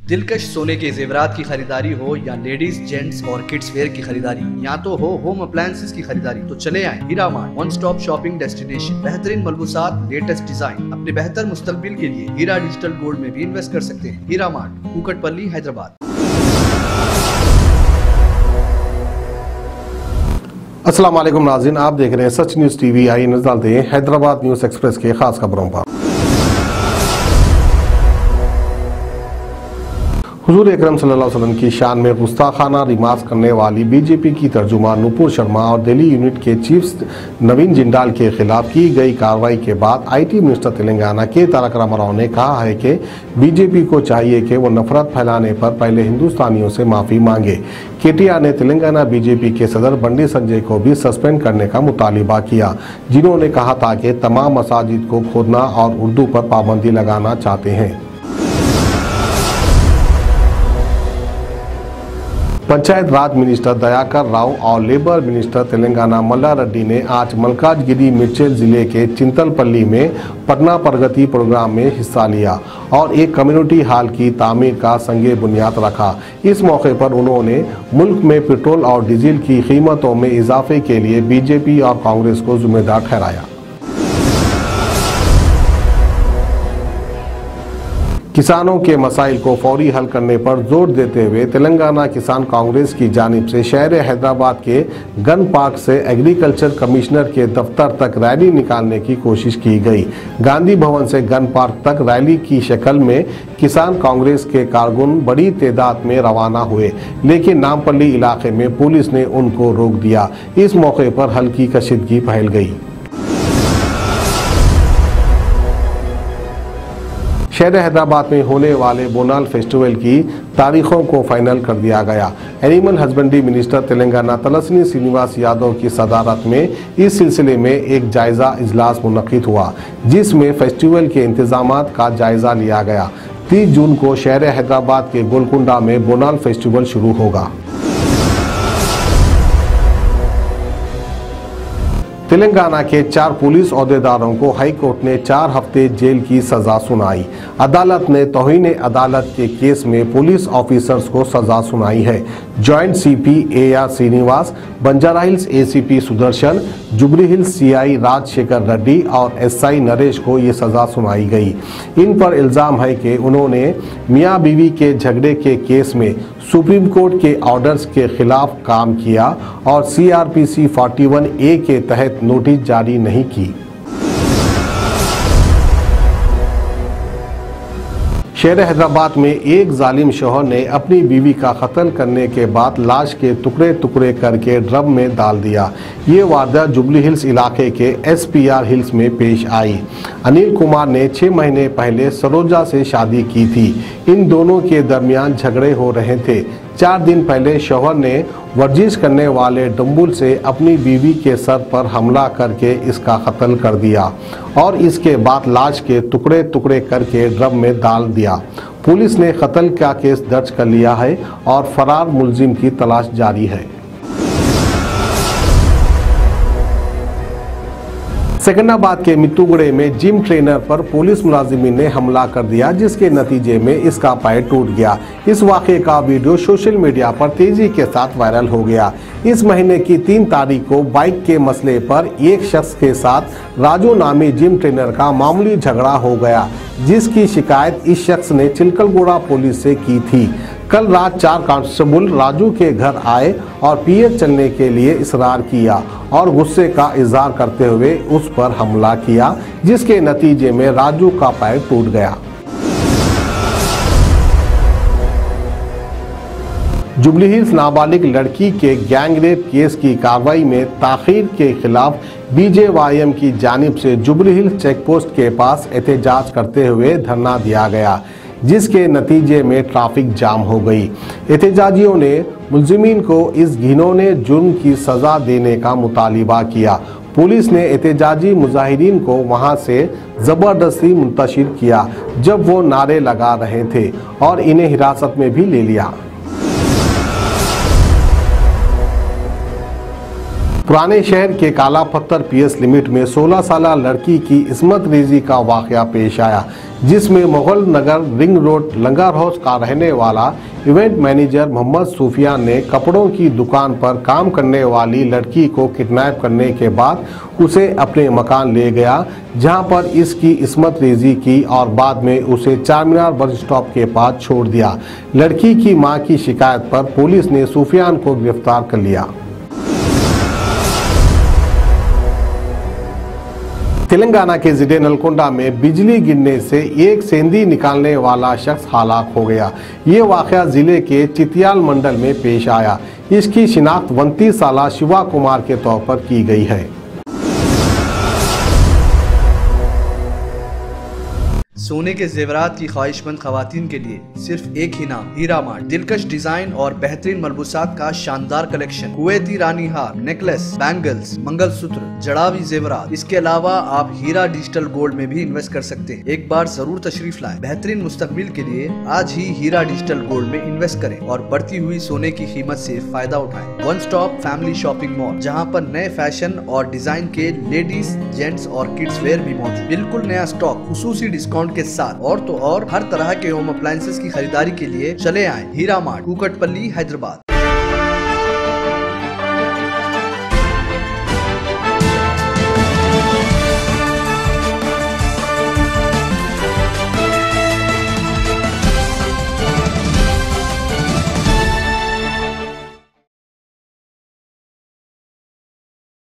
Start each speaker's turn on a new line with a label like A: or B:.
A: दिलकश सोने के जेवरात की खरीदारी हो या लेडीज जेंट्स और किड्स वेयर की खरीदारी, या तो हो होम अप्लायंसेस की खरीदारी, तो चले आए Heera Mart, one stop shopping destination. बेहतरीन मलबूसात, लेटेस्ट डिजाइन, अपने बेहतर मुस्तकबिल के लिए हीरा डिजिटल गोल्ड में भी इन्वेस्ट कर सकते हैं। हीरा मार्ट, कुकटपल्ली, हैदराबाद।
B: अस्सलाम वालेकुम नाज़रीन, आप देख रहे हैं सच न्यूज़ टीवी। आई नजर डालते हैं हैदराबाद न्यूज़ एक्सप्रेस के खास खबरों पर। हुजूर अकरम सल्लल्लाहु अलैहि वसल्लम की शान में गुस्ताखाना रिमार्क्स करने वाली बीजेपी की तर्जुमान नुपुर शर्मा और दिल्ली यूनिट के चीफ नवीन जिंदाल के खिलाफ की गई कार्रवाई के बाद आईटी मिनिस्टर तेलंगाना के तारक रामाराव ने कहा है कि बीजेपी को चाहिए कि वो नफरत फैलाने पर पहले हिंदुस्तानियों से माफ़ी मांगे। केटीआर ने तेलंगाना बीजेपी के सदर बंडी संजय को भी सस्पेंड करने का मुतालिबा किया, जिन्होंने कहा था कि तमाम मसाजिद को खोदना और उर्दू पर पाबंदी लगाना चाहते हैं। पंचायत राज मिनिस्टर दयाकर राव और लेबर मिनिस्टर तेलंगाना मल्ला रेड्डी ने आज मलकाजगिरी मिर्चेल जिले के चिंतलपल्ली में पटना प्रगति प्रोग्राम में हिस्सा लिया और एक कम्युनिटी हॉल की तामीर का संगे बुनियाद रखा। इस मौके पर उन्होंने मुल्क में पेट्रोल और डीजल की कीमतों में इजाफे के लिए बीजेपी और कांग्रेस को जिम्मेदार ठहराया। किसानों के मसाइल को फौरी हल करने पर जोर देते हुए तेलंगाना किसान कांग्रेस की जानिब से शहर हैदराबाद के गन पार्क से एग्रीकल्चर कमिश्नर के दफ्तर तक रैली निकालने की कोशिश की गई। गांधी भवन से गन पार्क तक रैली की शक्ल में किसान कांग्रेस के कारकुन बड़ी तादाद में रवाना हुए, लेकिन नामपल्ली इलाके में पुलिस ने उनको रोक दिया। इस मौके पर हल्की कशीदगी फैल गई। शहर हैदराबाद में होने वाले बोनाल फेस्टिवल की तारीखों को फाइनल कर दिया गया। Animal husbandry minister Telangana Talasani Srinivas Yadav की सदारत में इस सिलसिले में एक जायजा इजलास मुनक्किद हुआ, जिसमें फेस्टिवल के इंतजामात का जायजा लिया गया। 30 जून को शहर हैदराबाद के गोलकुंडा में बोनाल फेस्टिवल शुरू होगा। तेलंगाना के 4 पुलिस ओहदेदारों को हाई कोर्ट ने 4 हफ्ते जेल की सजा सुनाई। अदालत ने तौहीन अदालत के केस में पुलिस ऑफिसर्स को सजा सुनाई है। Joint CP AR Srinivas, Banjara Hills ACP Sudarshan, Jubilee Hills CI Rajasekhar Reddy और SI नरेश को ये सजा सुनाई गई। इन पर इल्ज़ाम है कि उन्होंने मियाँ बीवी के झगड़े के केस में सुप्रीम कोर्ट के ऑर्डर्स के खिलाफ काम किया और CRPC 41A के तहत नोटिस जारी नहीं की। शहर हैदराबाद में एक जालिम शौहर ने अपनी बीवी का कत्ल करने के बाद लाश के टुकड़े टुकड़े करके ड्रम में डाल दिया। ये वारदात जुबली हिल्स इलाके के SPR हिल्स में पेश आई। अनिल कुमार ने 6 महीने पहले सरोजा से शादी की थी। इन दोनों के दरमियान झगड़े हो रहे थे। 4 दिन पहले शौहर ने वर्जिश करने वाले डंबुल से अपनी बीवी के सर पर हमला करके इसका कत्ल कर दिया और इसके बाद लाश के टुकड़े टुकड़े करके ड्रम में डाल दिया। पुलिस ने कत्ल का केस दर्ज कर लिया है और फरार मुलजिम की तलाश जारी है। सेकंडराबाद के मित्तुगुड़े में जिम ट्रेनर पर पुलिस मुलाजिमीन ने हमला कर दिया, जिसके नतीजे में इसका पैर टूट गया। इस वाक़े का वीडियो सोशल मीडिया पर तेजी के साथ वायरल हो गया। इस महीने की 3 तारीख को बाइक के मसले पर एक शख्स के साथ राजू नामी जिम ट्रेनर का मामूली झगड़ा हो गया, जिसकी शिकायत इस शख्स ने चिलकलगुड़ा पुलिस से की थी। कल रात 4 कांस्टेबल राजू के घर आए और पीएच चलने के लिए इसरार किया और गुस्से का इजहार करते हुए उस पर हमला किया, जिसके नतीजे में राजू का पैर टूट गया। जुबली हिल्स नाबालिग लड़की के गैंगरेप केस की कार्रवाई में ताखीर के खिलाफ BJYM की जानिब से जुबली हिल्स चेकपोस्ट के पास एहतजाज करते हुए धरना दिया गया, जिसके नतीजे में ट्रैफिक जाम हो गई। एहतजाजियों ने मुलजिमीन को इस घिनौने जुर्म की सजा देने का मुतालिबा किया। पुलिस ने एहतजाजी मुजाहिरीन को वहां से जबरदस्ती मुंतशिर किया जब वो नारे लगा रहे थे और इन्हें हिरासत में भी ले लिया। पुराने शहर के काला पत्थर पीएस लिमिट में 16 साल लड़की की इस्मत रेजी का वाकया पेश आया, जिसमें मुगल नगर रिंग रोड लंगर हाउस का रहने वाला इवेंट मैनेजर मोहम्मद सूफियान ने कपड़ों की दुकान पर काम करने वाली लड़की को किडनैप करने के बाद उसे अपने मकान ले गया, जहां पर इसकी इस्मत रेजी की और बाद में उसे चारमीनार बस स्टॉप के पास छोड़ दिया। लड़की की मां की शिकायत पर पुलिस ने सूफियान को गिरफ्तार कर लिया। तेलंगाना के जिले नलकोंडा में बिजली गिरने से एक सेंधी निकालने वाला शख्स हलाक हो गया। ये वाकया जिले के चितियाल मंडल में पेश आया। इसकी शिनाख्त 29 साल शिवा कुमार के तौर पर की गई है।
A: सोने के जेवरात की ख्वाहिशमंद खवातीन के लिए सिर्फ एक ही नाम, हीरा मार्ट। दिलकश डिजाइन और बेहतरीन मलबूसात का शानदार कलेक्शन, कुवैती रानी हार, नेकलेस, बैंगल्स, मंगलसूत्र, जड़ावी जेवरात। इसके अलावा आप हीरा डिजिटल गोल्ड में भी इन्वेस्ट कर सकते हैं। एक बार जरूर तशरीफ लाएं। बेहतरीन मुस्तकबिल के लिए आज ही हीरा डिजिटल गोल्ड में इन्वेस्ट करें और बढ़ती हुई सोने की कीमत से फायदा उठाएं। One stop family shopping mall, जहां पर नए फैशन और डिजाइन के लेडीज, जेंट्स और किड्स वेयर भी मौजूद। बिल्कुल नया स्टॉक, खुसूसी डिस्काउंट के साथ। और तो और हर तरह के होम अप्लायंसेस की खरीदारी के लिए चले आए हीरा मार्ट, कुकटपल्ली, हैदराबाद।